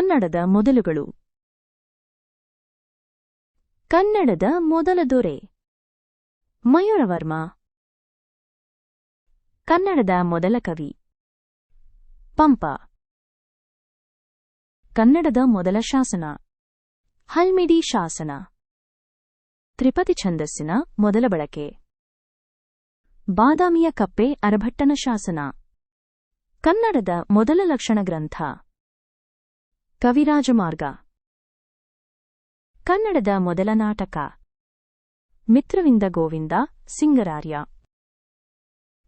ಕನ್ನಡದ ಮೊದಲುಗಳು. ಕನ್ನಡದ ಮೊದಲ ದೊರೆ ಮಯೂರವರ್ಮ. ಕನ್ನಡದ ಮೊದಲ ಕವಿ ಪಂಪ. ಕನ್ನಡದ ಮೊದಲ ಶಾಸನ ಹಲ್ಮಿಡಿ ಶಾಸನ. ತ್ರಿಪದಿ ಛಂದಸ್ಸಿನ ಮೊದಲ ಬಳಕೆ ಬಾದಾಮಿಯ ಕಪ್ಪೆ ಅರಭಟ್ಟನ ಶಾಸನ. ಕನ್ನಡದ ಮೊದಲ ಲಕ್ಷಣ ಗ್ರಂಥ ಕವಿರಾಜಮಾರ್ಗ. ಕನ್ನಡದ ಮೊದಲ ನಾಟಕ ಮಿತ್ರವಿಂದ ಗೋವಿಂದ ಸಿಂಗರಾರ್ಯ.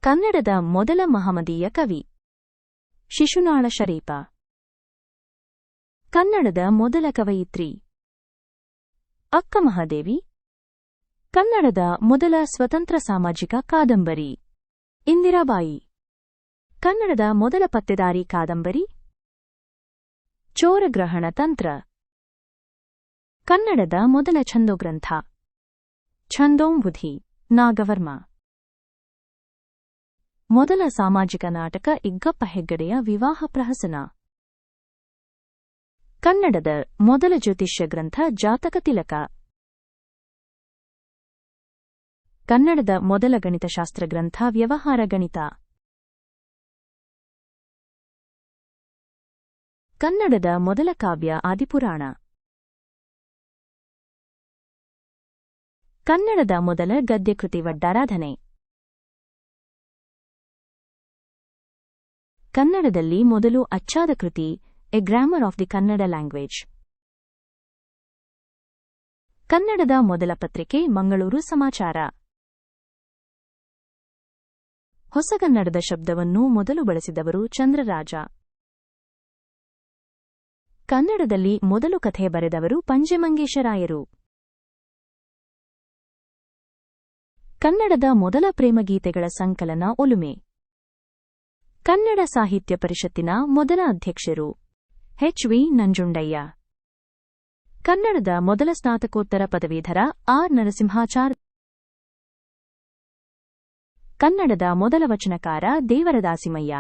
ಕನ್ನಡದ ಮೊದಲ ಮಹಮದೀಯ ಕವಿ ಶಿಶುನಾಳ ಶರೀಫ. ಕನ್ನಡದ ಮೊದಲ ಕವಯಿತ್ರಿ ಅಕ್ಕ ಮಹಾದೇವಿ. ಕನ್ನಡದ ಮೊದಲ ಸ್ವತಂತ್ರ ಸಾಮಾಜಿಕ ಕಾದಂಬರಿ ಇಂದಿರಾಬಾಯಿ. ಕನ್ನಡದ ಮೊದಲ ಪತ್ತೆದಾರಿ ಕಾದಂಬರಿ ಚೋರಗ್ರಹಣ ತಂತ್ರ. ಕನ್ನಡದ ಮೊದಲ ಛಂದೋಗ್ರಂಥ ಛಂದೋಂಬುಧಿ ನಾಗವರ್ಮ. ಮೊದಲ ಸಾಮಾಜಿಕ ನಾಟಕ ಇಗ್ಗಪ್ಪ ಹೆಗ್ಗಡೆಯ ವಿವಾಹ ಪ್ರಹಸನ. ಕನ್ನಡದ ಮೊದಲ ಜ್ಯೋತಿಷ್ಯ ಗ್ರಂಥ ಜಾತಕ ತಿಲಕ. ಕನ್ನಡದ ಮೊದಲ ಗಣಿತಶಾಸ್ತ್ರ ಗ್ರಂಥ ವ್ಯವಹಾರ ಗಣಿತ. ಕನ್ನಡದ ಮೊದಲ ಕಾವ್ಯ ಆದಿಪುರಾಣ. ಕನ್ನಡದ ಮೊದಲ ಗದ್ಯಕೃತಿ ವಡ್ಡಾರಾಧನೆ. ಕನ್ನಡದಲ್ಲಿ ಮೊದಲು ಅಚ್ಚಾದ ಕೃತಿ A grammar of the Kannada language. ಕನ್ನಡದ ಮೊದಲ ಪತ್ರಿಕೆ ಮಂಗಳೂರು ಸಮಾಚಾರ. ಹೊಸಗನ್ನಡದ ಶಬ್ದವನ್ನು ಮೊದಲು ಬಳಸಿದವರು ಚಂದ್ರರಾಜ. ಕನ್ನಡದಲ್ಲಿ ಮೊದಲು ಕಥೆ ಬರೆದವರು ಪಂಜೆಮಂಗೇಶರಾಯರು. ಕನ್ನಡದ ಮೊದಲ ಪ್ರೇಮಗೀತೆಗಳ ಸಂಕಲನ ಒಲುಮೆ. ಕನ್ನಡ ಸಾಹಿತ್ಯ ಪರಿಷತ್ತಿನ ಮೊದಲ ಅಧ್ಯಕ್ಷರು ಎಚ್. ವಿ. ನಂಜುಂಡಯ್ಯ. ಕನ್ನಡದ ಮೊದಲ ಸ್ನಾತಕೋತ್ತರ ಪದವೀಧರ ಆರ್. ನರಸಿಂಹಾಚಾರ್. ಕನ್ನಡದ ಮೊದಲ ವಚನಕಾರ ದೇವರದಾಸಿಮಯ್ಯ.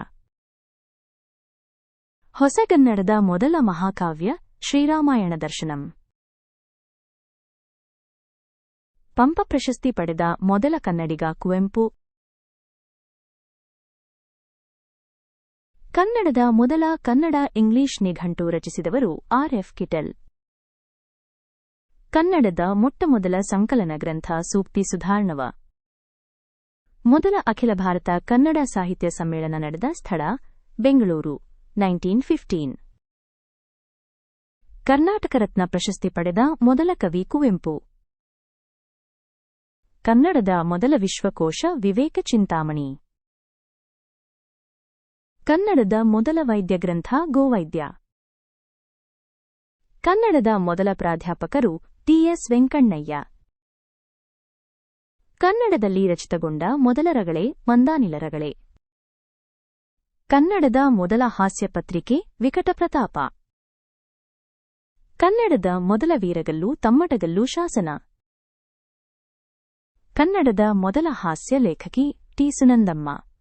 ಹೊಸಗನ್ನಡದ ಮೊದಲ ಮಹಾಕಾವ್ಯ ಶ್ರೀರಾಮಾಯಣ ದರ್ಶನಂ. ಪಂಪ ಪ್ರಶಸ್ತಿ ಪಡೆದ ಮೊದಲ ಕನ್ನಡಿಗ ಕುವೆಂಪು. ಕನ್ನಡದ ಮೊದಲ ಕನ್ನಡ ಇಂಗ್ಲಿಷ್ ನಿಘಂಟು ರಚಿಸಿದವರು ಆರ್. ಎಫ್. ಕಿಟಲ್. ಕನ್ನಡದ ಮೊಟ್ಟಮೊದಲ ಸಂಕಲನ ಗ್ರಂಥ ಸೂಕ್ತಿ ಸುಧಾರ್ಣವ. ಮೊದಲ ಅಖಿಲ ಭಾರತ ಕನ್ನಡ ಸಾಹಿತ್ಯ ಸಮ್ಮೇಳನ ನಡೆದ ಸ್ಥಳ ಬೆಂಗಳೂರು 1915. ಕರ್ನಾಟಕ ರತ್ನ ಪ್ರಶಸ್ತಿ ಪಡೆದ ಮೊದಲ ಕವಿ ಕುವೆಂಪು. ಕನ್ನಡದ ಮೊದಲ ವಿಶ್ವಕೋಶ ವಿವೇಕ ಚಿಂತಾಮಣಿ. ಕನ್ನಡದ ಮೊದಲ ವೈದ್ಯ ಗ್ರಂಥ ಗೋವೈದ್ಯ. ಕನ್ನಡದ ಮೊದಲ ಪ್ರಾಧ್ಯಾಪಕರು ಟಿ.ಎಸ್. ವೆಂಕಣ್ಣಯ್ಯ. ಕನ್ನಡದಲ್ಲಿ ರಚಿತಗೊಂಡ ಮೊದಲ ರಗಳೆ ಮಂದಾನಿಲ. ಕನ್ನಡದ ಮೊದಲ ಹಾಸ್ಯ ಪತ್ರಿಕೆ ವಿಕಟ ಪ್ರತಾಪ. ಕನ್ನಡದ ಮೊದಲ ವೀರಗಲ್ಲು ತಮ್ಮಟಗಲ್ಲು ಶಾಸನ. ಕನ್ನಡದ ಮೊದಲ ಹಾಸ್ಯ ಲೇಖಕಿ ಟಿ. ಸುನಂದಮ್ಮ.